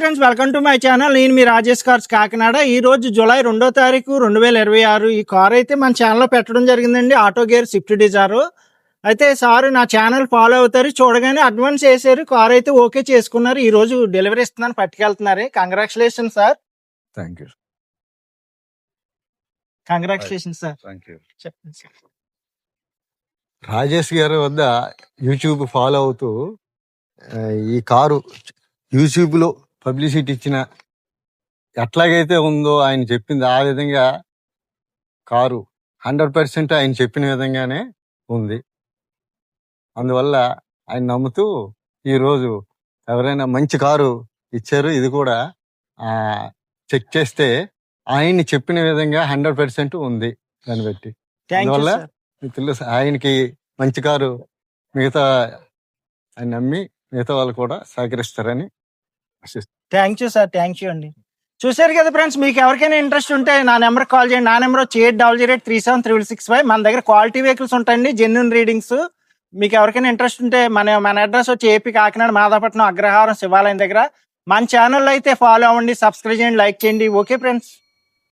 Friends, welcome to my channel. నేను మీ Rajesh cars Kakinada. ఈ రోజు జూలై 2వ తారీఖు 2026 ఈ కార్ అయితే మన ఛానల్లో పెట్టడం జరిగిందండి. ఆటో గేర్ స్విఫ్ట్ డిజైర్ అయితే సార్ నా ఛానల్ ఫాలో అవుతారు, చూడగానే అడ్వాన్స్ చేశారు, కార్ అయితే ఓకే చేసుకున్నారు. ఈ రోజు డెలివరీ ఇస్తున్నాను, పట్టుకెళ్తున్నారు. Congratulation sir. Thank you. Congratulation sir. చెప్పండి సార్. రాజేష్ గారి వద్ద యూట్యూబ్ ఫాలో అవుతూ ఈ కారు యూట్యూబ్ లో పబ్లిసిటీ ఇచ్చిన ఎట్లాగైతే ఉందో ఆయన చెప్పింది ఆ విధంగా కారు 100% ఆయన చెప్పిన విధంగానే ఉంది. అందువల్ల ఆయన నమ్ముతూ ఈరోజు ఎవరైనా మంచి కారు ఇచ్చారు. ఇది కూడా చెక్ చేస్తే ఆయన్ని చెప్పిన విధంగా 100% ఉంది. దాన్ని బట్టి అందువల్ల మిత్రులు ఆయనకి మంచి కారు మిగతా ఆయన నమ్మి మిగతా వాళ్ళు కూడా సహకరిస్తారని ఆశిస్తున్నాను. Thank you sir. Thank you అండి. చూసారు కదా ఫ్రెండ్స్, మీకు ఎవరికైనా ఇంట్రెస్ట్ ఉంటే నా నెంబర్ కాల్ చేయండి. నా నెంబర్ వచ్చి 8008373665. మన దగ్గర క్వాలిటీ వెహికల్స్ ఉంటాయండి, జెన్యూన్ రీడింగ్స్. మీకు ఎవరికైనా ఇంట్రెస్ట్ ఉంటే మన అడ్రస్ వచ్చి ఏపీ కాకినాడ మాదాపట్నం అగ్రహారం శివాలయం దగ్గర. మన ఛానల్ అయితే ఫాలో అవ్వండి, సబ్స్క్రైబ్ చేయండి, లైక్ చేయండి. Okay friends.